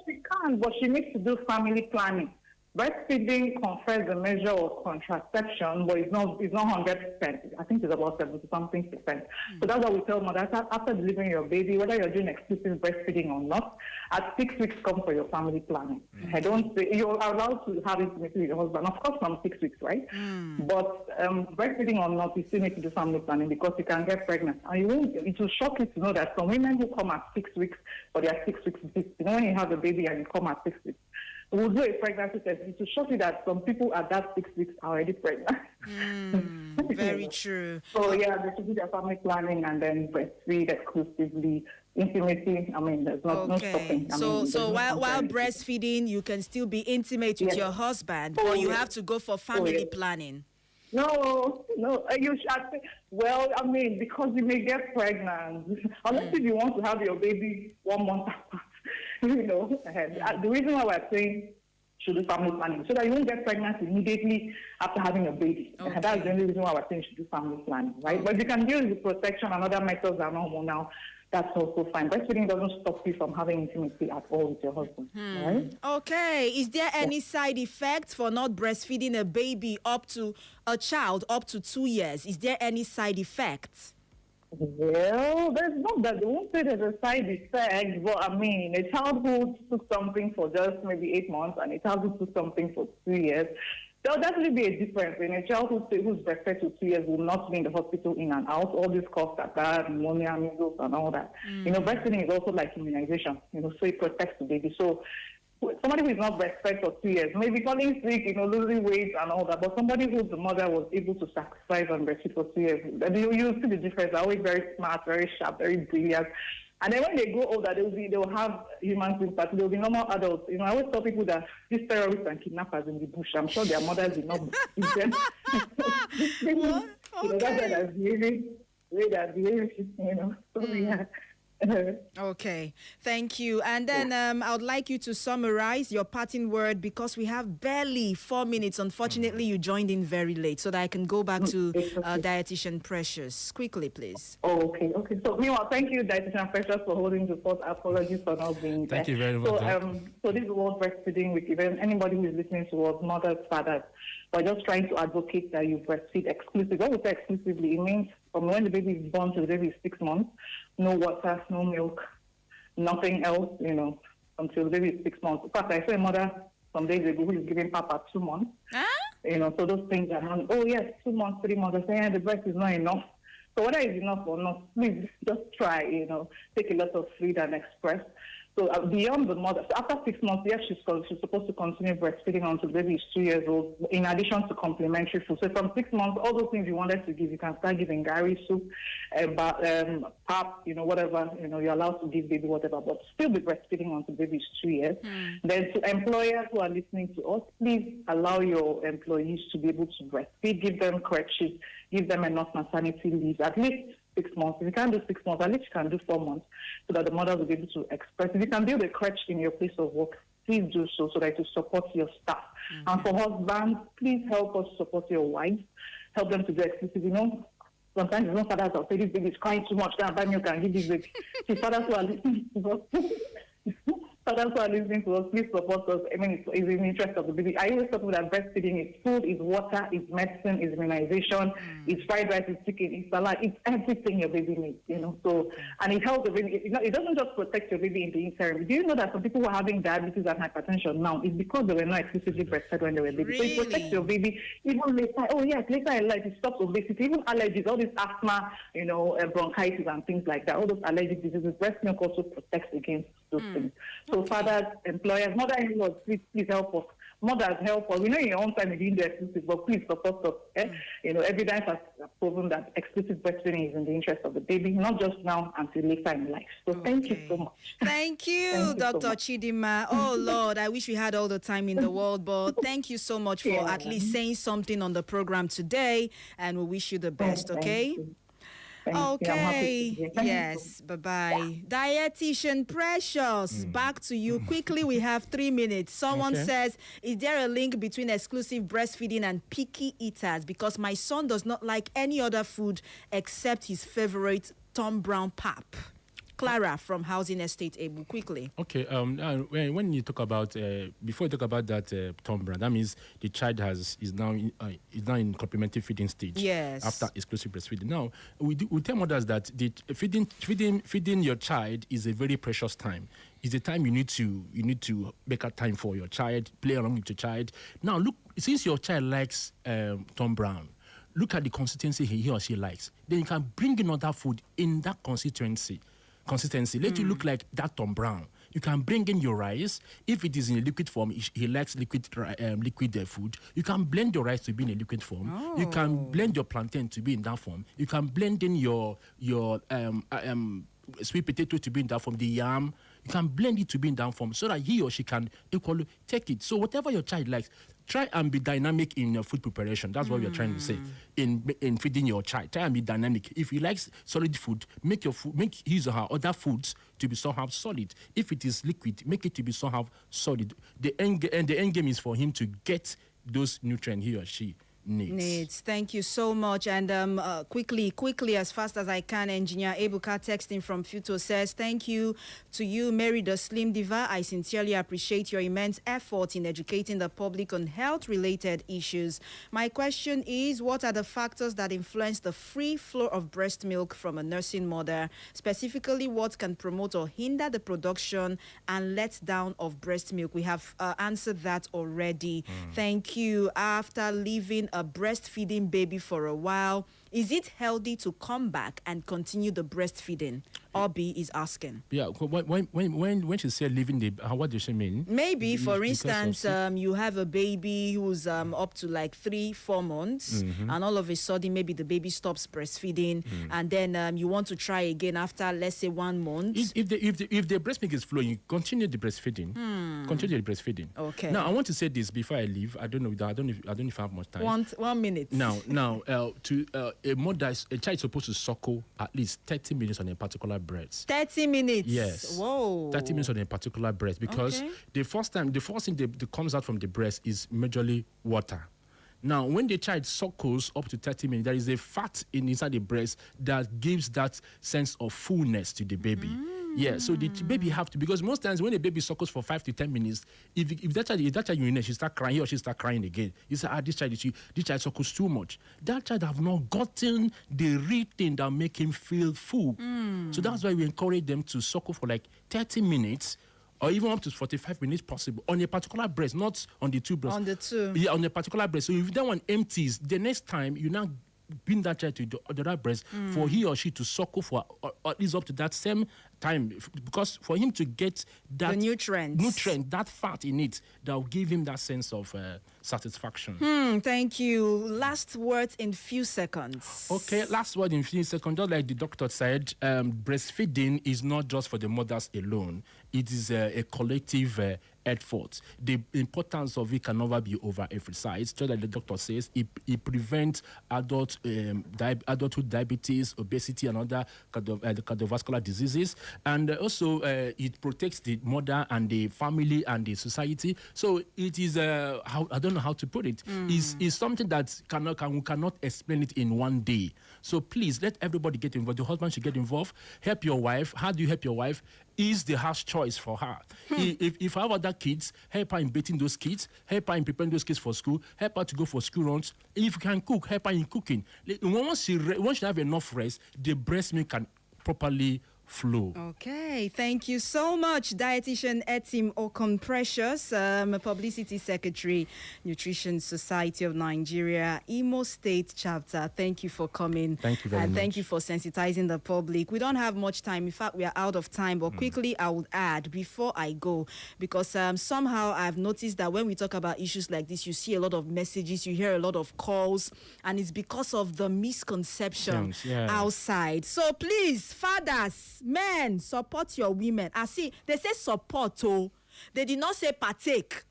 she can, but she needs to do family planning. Breastfeeding confers a measure of contraception, but it's not 100%. I think it's about 70-something percent. So that's why we tell mothers after delivering your baby, whether you're doing exclusive breastfeeding or not, at 6 weeks come for your family planning. I don't say you're allowed to have intimacy with your husband, of course, from 6 weeks, right? But breastfeeding or not, you still need to do family planning because you can get pregnant. And it will shock you to know that some women who come at 6 weeks, or they are 6 weeks, when you have a baby and you come at 6 weeks, we'll do a pregnancy test to show you that some people at that 6 weeks are already pregnant. Very true. So, they should do their family planning and then breastfeed exclusively. Intimacy, there's no stopping. So while breastfeeding, you can still be intimate with your husband, but you have to go for family planning. No, you should. Well, because you may get pregnant. Unless if you want to have your baby 1 month apart. The reason why we're saying should do family planning, so that you won't get pregnant immediately after having a baby. Okay. That's the only reason why we're saying should do family planning, right? But if you can use the protection and other methods are normal now, that's also fine. Breastfeeding doesn't stop you from having intimacy at all with your husband, right? Okay. Is there any side effects for not breastfeeding a child up to 2 years? Is there any side effects? Well, there's not that. I won't say there's a side effect, but a child who took something for just maybe 8 months and a child who took something for 2 years, there'll definitely be a difference. In a child who's breastfed for 2 years will not be in the hospital in and out. All these coughs like that, pneumonia, measles, and all that. Breastfeeding is also like immunization. So it protects the baby. So somebody who is not breastfed for 2 years may be falling sick, losing weight and all that. But somebody whose mother was able to sacrifice and breastfeed for 2 years, you see the difference. They're always very smart, very sharp, very brilliant. And then when they grow older, they'll have human sympathy. They'll be normal adults. I always tell people that these terrorists and kidnappers in the bush, I'm sure their mothers did not beat them. That's why they're behaving, So, Okay, thank you. And then I would like you to summarize your parting word because we have barely 4 minutes. Unfortunately, you joined in very late, so that I can go back to Dietitian Precious. Quickly, please. Oh, okay. So, meanwhile, thank you, Dietitian Precious, for holding the fort. Apologies for not being there. Thank you very much. So this is World Breastfeeding Week. Even anybody who is listening to us, mothers, fathers, we're just trying to advocate that you breastfeed exclusively. When we say exclusively, it means from when the baby is born to the baby is 6 months, no water, no milk, nothing else, until the baby is 6 months. In fact, I saw a mother some days ago who is giving Papa 2 months. Huh? So those things are not, 2 months, 3 months, they're saying the breast is not enough. So whether it's enough or not, please just try, take a lot of fluid and express. So beyond the mother, so after 6 months, yes, she's supposed to continue breastfeeding until the baby is 2 years old, in addition to complementary food. So from 6 months, all those things you wanted to give, you can start giving Gary soup, pap, whatever, you're allowed to give baby whatever, but still be breastfeeding until the baby is 2 years. Then to employers who are listening to us, please allow your employees to be able to breastfeed, give them crutches, give them enough maternity leave, at least 6 months. If you can't do 6 months, at least you can do 4 months so that the mother will be able to express. If you can build a crutch in your place of work, please do so so that to support your staff. And for husbands, please help us support your wives. Help them to do exclusive. Sometimes fathers will say this baby is crying too much, then buy milk and give this baby. The fathers who are listening to us, fathers who are listening to us, please support us. I mean, it's in the interest of the baby. I always talk about that breastfeeding is food, is water, is medicine, is immunization, is fried rice, is chicken, is salad, it's everything your baby needs, So, and it helps the baby. It doesn't just protect your baby in the interim. Do you know that some people who are having diabetes and hypertension now is because they were not exclusively breastfed when they were babies? Really? So it protects your baby even later. Oh yes, later in life it stops obesity, even allergies, all this asthma, bronchitis and things like that. All those allergic diseases. Breast milk also protects against those things. So fathers, employers, mother-in-laws, please help us. Mothers, help us. We know in your own time you didn't do exclusive, but please support us. Evidence has proven that exclusive breastfeeding is in the interest of the baby, not just now, until later in life. So thank you so much. Thank you, Dr. Chidima. Oh, Lord, I wish we had all the time in the world, but thank you so much for at least saying something on the program today, and we wish you the best, okay? Okay. Yes. Bye-bye. Dietitian Precious, back to you. Quickly, we have 3 minutes. Someone says, is there a link between exclusive breastfeeding and picky eaters? Because my son does not like any other food except his favorite Tom Brown pap. Clara from Housing Estate Able, quickly. Okay. When you talk about before you talk about that Tom Brown, that means the child is now in complementary feeding stage. Yes. After exclusive breastfeeding. Now we tell mothers that the feeding your child is a very precious time. It's a time you need to make a time for your child, play along with your child. Now look, since your child likes Tom Brown, look at the consistency he or she likes. Then you can bring in other food in that consistency. Let you look like that Tom Brown. You can bring in your rice. If it is in a liquid form, he likes liquid food. You can blend your rice to be in a liquid form. You can blend your plantain to be in that form. You can blend in your sweet potato to be in that form, the yam. You can blend it to be in that form so that he or she can equally take it. So whatever your child likes, try and be dynamic in your food preparation. That's what we're trying to say in feeding your child. Try and be dynamic. If he likes solid food, make his or her other foods to be somehow solid. If it is liquid, make it to be somehow solid. The end game is for him to get those nutrients he or she needs. Thank you so much. And quickly, as fast as I can, Engineer Ebuka texting from Futo says, thank you to you, Mary the Slim Diva. I sincerely appreciate your immense effort in educating the public on health-related issues. My question is, what are the factors that influence the free flow of breast milk from a nursing mother? Specifically, what can promote or hinder the production and let down of breast milk? We have answered that already. Thank you. After leaving a breastfeeding baby for a while, is it healthy to come back and continue the breastfeeding? Obi is asking. Yeah, when she said leaving the, what does she mean? Maybe, for instance, you have a baby who's up to like 3-4 months, and all of a sudden maybe the baby stops breastfeeding, and then you want to try again after, let's say, 1 month. If the breast milk is flowing, continue the breastfeeding. Continue the breastfeeding. Okay. Now I want to say this before I leave. I don't know if I have much time. 1 minute. Now, a child is supposed to suckle at least 30 minutes on a particular breast. 30 minutes. Yes. Whoa. 30 minutes on a particular breast, because the first thing that comes out from the breast is majorly water. Now, when the child suckles up to 30 minutes, there is a fat inside the breast that gives that sense of fullness to the baby. Yeah, so the baby have to, because most times when a baby suckles for 5 to 10 minutes, if that child urinates, she start crying, he or she start crying again. You say, this child suckles too much. That child have not gotten the real thing that make him feel full. So that's why we encourage them to suckle for like 30 minutes, or even up to 45 minutes possible, on a particular breast, not on the two breasts. On the two. Yeah, on a particular breast. So if that one empties, the next time you now bring that child to the other breast for he or she to suckle for at least up to that same time, because for him to get that the nutrient, that fat in it, that will give him that sense of satisfaction. Thank you. Last words in few seconds. Okay, last word in few seconds. Just like the doctor said, breastfeeding is not just for the mothers alone. It is a collective effort. The importance of it can never be overemphasized. Just like the doctor says, it prevents adulthood diabetes, obesity, and other cardiovascular diseases. And also, it protects the mother and the family and the society. So it is, I don't know how to put it, is something that we cannot explain it in one day. So please, let everybody get involved. The husband should get involved. Help your wife. How do you help your wife? Is the harsh choice for her. If I have other kids, help her in bathing those kids, help her in preparing those kids for school, help her to go for school runs. If you can cook, help her in cooking. Once she have enough rest, the breast milk can properly flow. Okay, thank you so much, dietitian Etim Okon Precious, Publicity Secretary, Nutrition Society of Nigeria, Imo State Chapter. Thank you for coming. Thank you very much. And thank you for sensitizing the public. We don't have much time. In fact, we are out of time. But quickly, I would add before I go, because somehow I've noticed that when we talk about issues like this, you see a lot of messages, you hear a lot of calls, and it's because of the misconception outside. So please, fathers, men, support your women. I see, they say support, they did not say partake.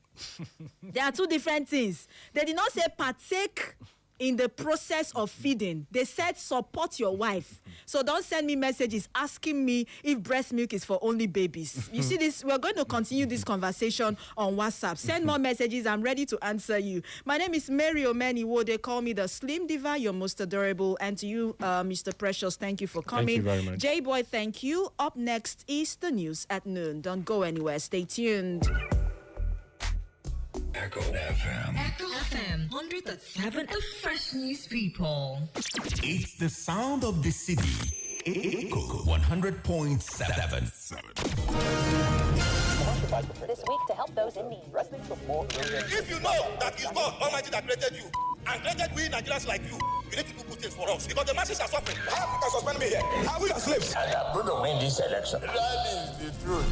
There are two different things. They did not say partake in the process of feeding. They said support your wife. So don't send me messages asking me if breast milk is for only babies. You see this, we're going to continue this conversation on WhatsApp. Send more messages. I'm ready to answer you. My name is Mary Omeniwo. They call me the Slim Diva. You're most adorable. And to you, Mr. Precious, thank you for coming. Thank you very much. J-Boy, thank you. Up next is the news at noon. Don't go anywhere. Stay tuned. Echo FM. Echo FM 100.7, the fresh news people. It's the sound of the city. Echo 100.7. This week to help those in need. If you know that it's God Almighty that created you and created we Nigerians like you need to do good things for us because the masses are suffering. How you can suspend me here? Are we the slaves? And I'm going to win this election. That is the truth.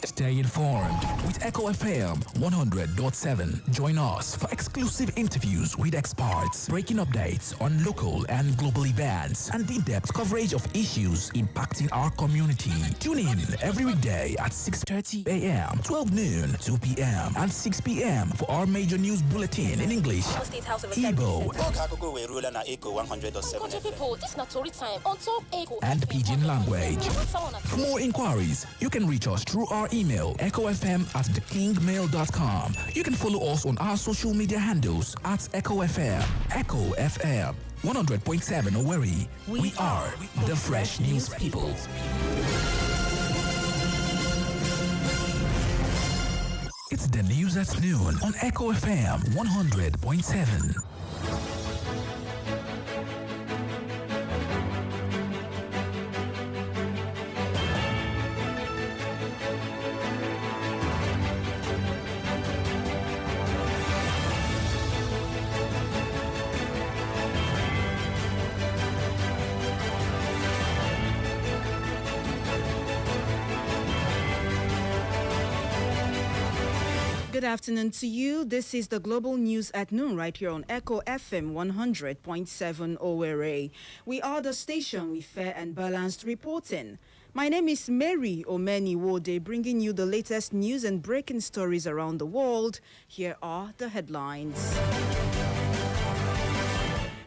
Stay informed with Echo FM 100.7. Join us for exclusive interviews with experts, breaking updates on local and global events, and in-depth coverage of issues impacting our community. Tune in every weekday at 6:30 a.m., 12 noon, 2 p.m., and 6 p.m. for our major news bulletin in English, Igbo, and Pidgin language. For more inquiries, you can reach us through our email, echofm@thekingmail.com. You can follow us on our social media handles at Echo FM. Echo FM 100.7 Owerri. We are the Fresh News People. It's the news at noon on Echo FM 100.7. Good afternoon to you. This is the Global News at Noon right here on Echo FM 100.7 Owerri. We are the station with fair and balanced reporting. My name is Mary Omeniwo, bringing you the latest news and breaking stories around the world. Here are the headlines.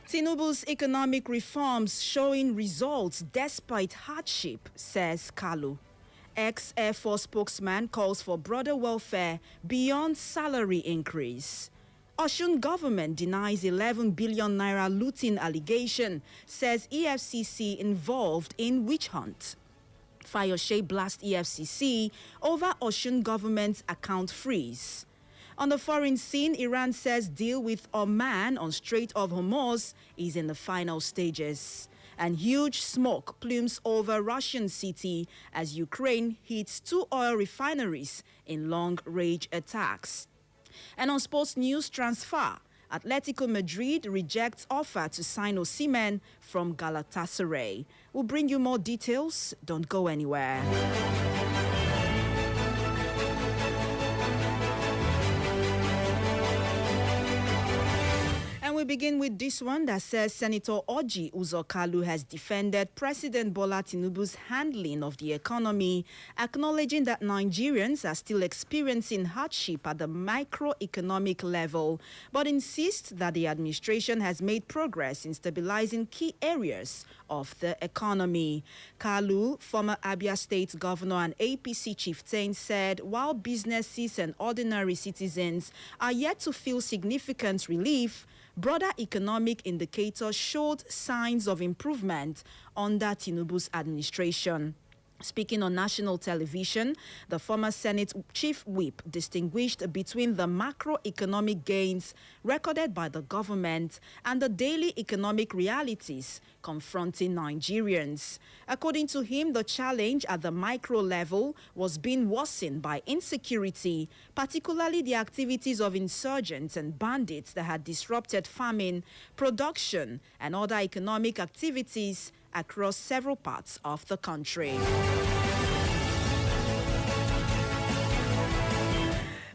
Tinubu's economic reforms showing results despite hardship, says Kalu. Ex-Air Force spokesman calls for broader welfare beyond salary increase. Osun government denies 11 billion naira looting allegation, says EFCC involved in witch hunt. Fayose blast EFCC over Osun government's account freeze. On the foreign scene, Iran says deal with Oman on Strait of Hormuz is in the final stages. And huge smoke plumes over Russian city as Ukraine hits 2 oil refineries in long-range attacks. And on sports news transfer, Atletico Madrid rejects offer to sign Osimhen from Galatasaray. We'll bring you more details. Don't go anywhere. And we begin with this one that says Senator Orji Uzor Kalu has defended President Bola Tinubu's handling of the economy, acknowledging that Nigerians are still experiencing hardship at the microeconomic level, but insists that the administration has made progress in stabilizing key areas of the economy. Kalu, former Abia State governor and APC chieftain, said while businesses and ordinary citizens are yet to feel significant relief, broader economic indicators showed signs of improvement under Tinubu's administration. Speaking on national television, the former Senate chief whip distinguished between the macroeconomic gains recorded by the government and the daily economic realities confronting Nigerians. According to him, the challenge at the micro level was being worsened by insecurity, particularly the activities of insurgents and bandits that had disrupted farming, production, and other economic activities across several parts of the country.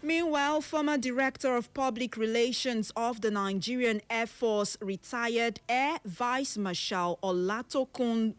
Meanwhile, former Director of Public Relations of the Nigerian Air Force, retired Air Vice Marshal Olatokunbo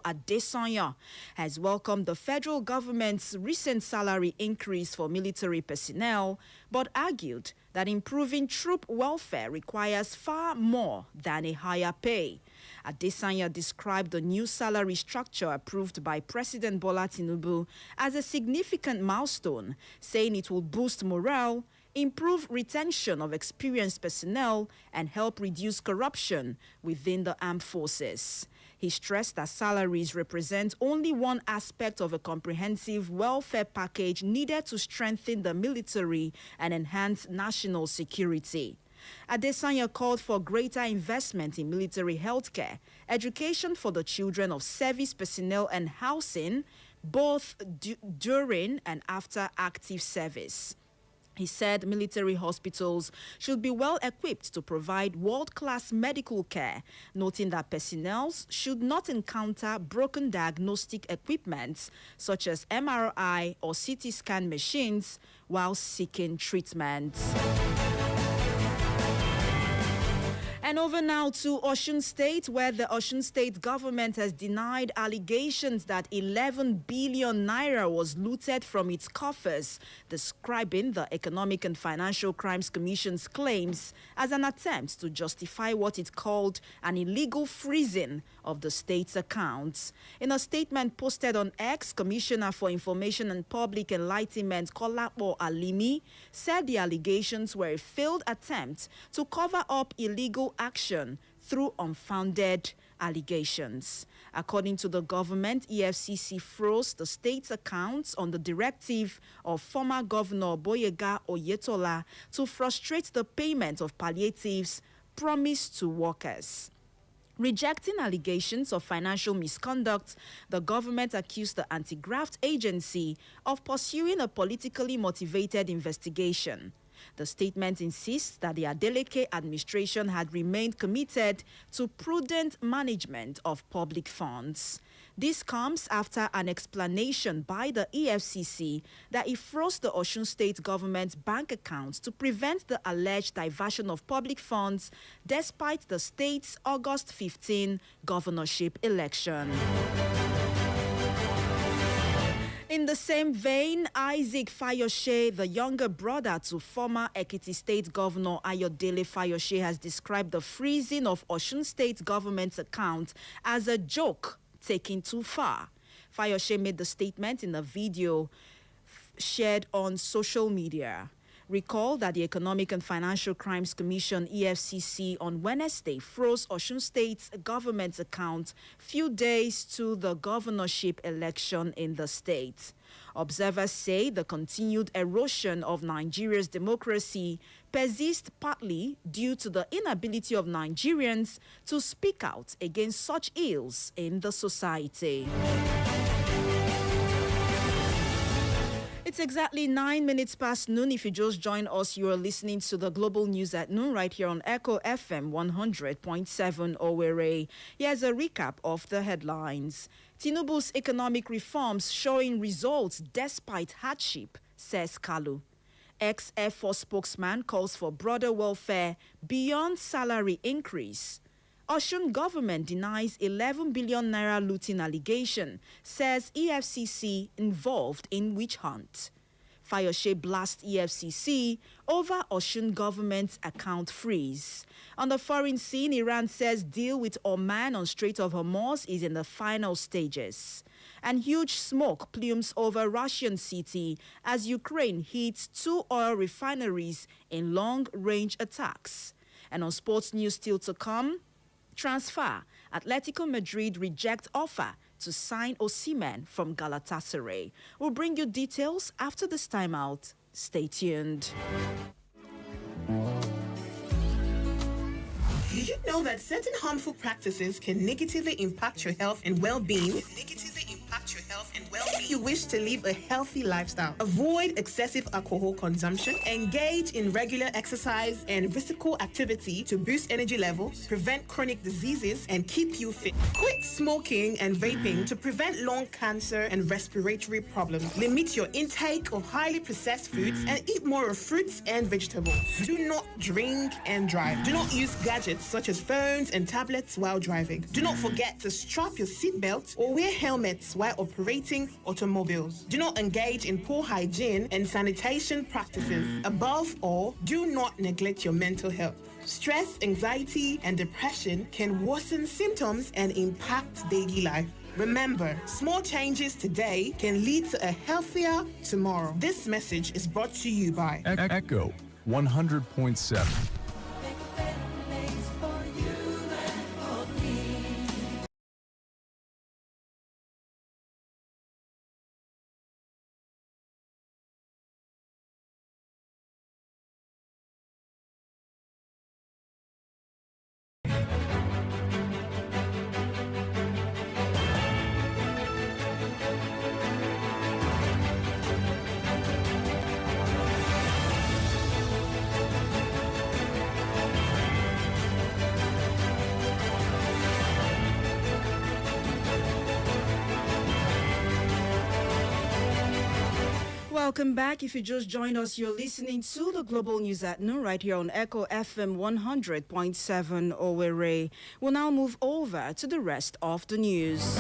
Adesanya, has welcomed the federal government's recent salary increase for military personnel, but argued that improving troop welfare requires far more than a higher pay. Adesanya described the new salary structure approved by President Bola Tinubu as a significant milestone, saying it will boost morale, improve retention of experienced personnel, and help reduce corruption within the armed forces. He stressed that salaries represent only one aspect of a comprehensive welfare package needed to strengthen the military and enhance national security. Adesanya called for greater investment in military healthcare, education for the children of service personnel, and housing, both during and after active service. He said military hospitals should be well equipped to provide world-class medical care, noting that personnel should not encounter broken diagnostic equipment such as MRI or CT scan machines while seeking treatment. And over now to Osun State, where the Osun State government has denied allegations that 11 billion naira was looted from its coffers, describing the Economic and Financial Crimes Commission's claims as an attempt to justify what it called an illegal freezing of the state's accounts. In a statement posted on X, Commissioner for Information and Public Enlightenment Kolapo Alimi said the allegations were a failed attempt to cover up illegal action through unfounded allegations. According to the government, EFCC froze the state's accounts on the directive of former Governor Boyega Oyetola to frustrate the payment of palliatives promised to workers. Rejecting allegations of financial misconduct, the government accused the anti-graft agency of pursuing a politically motivated investigation. The statement insists that the Adeleke administration had remained committed to prudent management of public funds. This comes after an explanation by the EFCC that it froze the Osun State government's bank accounts to prevent the alleged diversion of public funds despite the state's August 15 governorship election. In the same vein, Isaac Fayose, the younger brother to former Ekiti State Governor Ayodele Fayose, has described the freezing of Osun State government's account as a joke taken too far. Fayose made the statement in a video shared on social media. Recall that the Economic and Financial Crimes Commission, EFCC, on Wednesday froze Osun State's government's account few days to the governorship election in the state. Observers say the continued erosion of Nigeria's democracy persists partly due to the inability of Nigerians to speak out against such ills in the society. It's exactly 9 minutes past noon. If you just joined us, you are listening to the Global News at Noon right here on Echo FM 100.7 Owerri. Here's a recap of the headlines. Tinubu's economic reforms showing results despite hardship, says Kalu. Ex-Air Force spokesman calls for broader welfare beyond salary increase. Osun government denies 11 billion naira looting allegation, says EFCC involved in witch hunt. Fayose blasts EFCC over Osun government's account freeze. On the foreign scene, Iran says deal with Oman on Strait of Hormuz is in the final stages. And huge smoke plumes over Russian city as Ukraine hits 2 oil refineries in long-range attacks. And on sports news still to come, transfer. Atletico Madrid reject offer to sign Osimhen from Galatasaray. We'll bring you details after this timeout. Stay tuned. Did you know that certain harmful practices can negatively impact your health and well-being? If you wish to live a healthy lifestyle, avoid excessive alcohol consumption, engage in regular exercise and physical activity to boost energy levels, prevent chronic diseases, and keep you fit. Quit smoking and vaping to prevent lung cancer and respiratory problems. Limit your intake of highly processed foods and eat more of fruits and vegetables. Do not drink and drive. Do not use gadgets such as phones and tablets while driving. Do not forget to strap your seatbelt or wear helmets while operating automobiles. Do not engage in poor hygiene and sanitation practices. Above all, do not neglect your mental health. Stress, anxiety, and depression can worsen symptoms and impact daily life. Remember, small changes today can lead to a healthier tomorrow. This message is brought to you by Echo 100.7. Welcome back. If you just joined us, you're listening to the Global News at Noon right here on Echo FM 100.7 Owerri. We'll now move over to the rest of the news.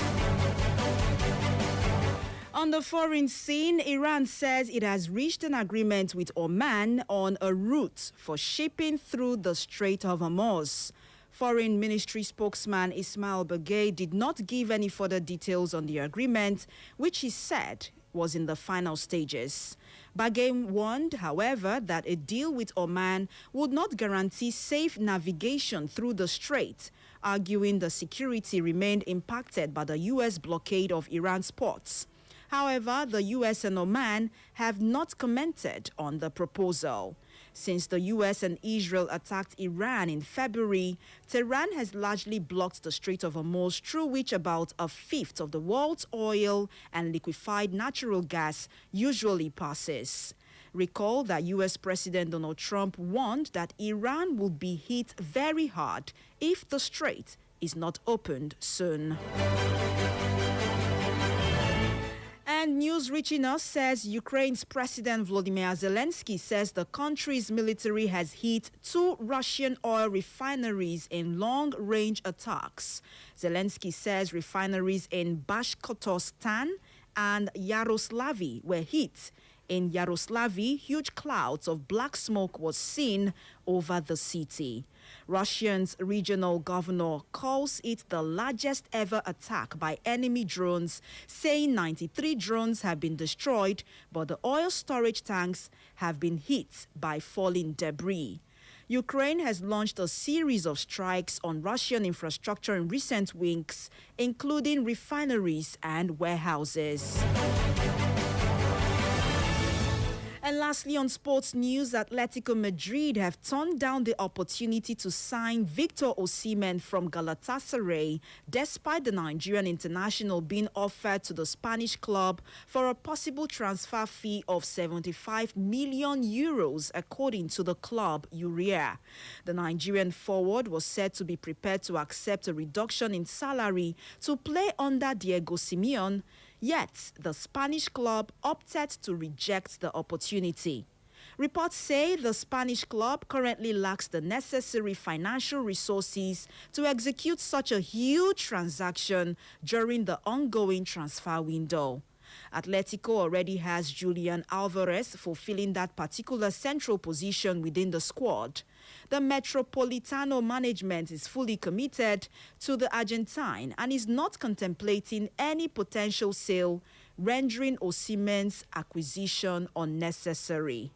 On the foreign scene, Iran says it has reached an agreement with Oman on a route for shipping through the Strait of Hormuz. Foreign Ministry spokesman Ismail Bagay did not give any further details on the agreement, which he said was in the final stages. Bagay warned, however, that a deal with Oman would not guarantee safe navigation through the strait, arguing the security remained impacted by the U.S. blockade of Iran's ports. However, the U.S. and Oman have not commented on the proposal. Since the U.S. and Israel attacked Iran in February, Tehran has largely blocked the Strait of Hormuz, through which about a fifth of the world's oil and liquefied natural gas usually passes. Recall that U.S. President Donald Trump warned that Iran would be hit very hard if the strait is not opened soon. And news reaching us says Ukraine's President Volodymyr Zelensky says the country's military has hit 2 Russian oil refineries in long-range attacks. Zelensky says refineries in Bashkortostan and Yaroslavl were hit. In Yaroslavl, huge clouds of black smoke was seen over the city. Russia's regional governor calls it the largest ever attack by enemy drones, saying 93 drones have been destroyed, but the oil storage tanks have been hit by falling debris. Ukraine has launched a series of strikes on Russian infrastructure in recent weeks, including refineries and warehouses. And lastly, on sports news, Atletico Madrid have turned down the opportunity to sign Victor Osimhen from Galatasaray, despite the Nigerian international being offered to the Spanish club for a possible transfer fee of 75 million euros, according to the club Urea. The Nigerian forward was said to be prepared to accept a reduction in salary to play under Diego Simeone. Yet, the Spanish club opted to reject the opportunity. Reports say the Spanish club currently lacks the necessary financial resources to execute such a huge transaction during the ongoing transfer window. Atletico already has Julian Alvarez fulfilling that particular central position within the squad. The Metropolitano management is fully committed to the Argentine and is not contemplating any potential sale, rendering Osimhen's acquisition unnecessary.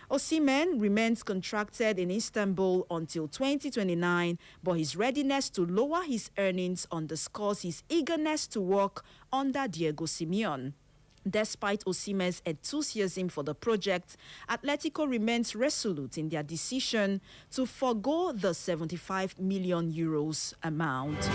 Osimhen remains contracted in Istanbul until 2029, but his readiness to lower his earnings underscores his eagerness to work under Diego Simeone. Despite Osimhen's enthusiasm for the project, Atletico remains resolute in their decision to forgo the 75 million euros amount.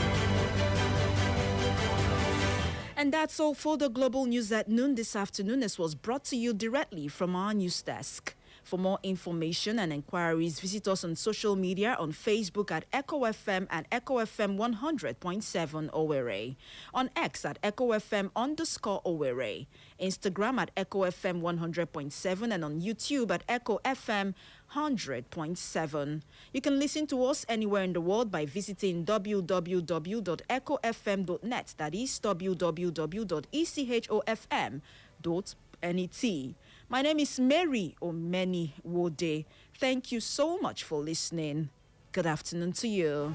And that's all for the Global News at Noon this afternoon. This was brought to you directly from our news desk. For more information and inquiries, visit us on social media on Facebook at Echo FM and Echo FM 100.7 Owerri, on X at Echo FM_Owerri, Instagram at Echo FM 100.7, and on YouTube at Echo FM 100.7. You can listen to us anywhere in the world by visiting www.echofm.net, that is www.echofm.net. My name is Mary Omeni Wode. Thank you so much for listening. Good afternoon to you.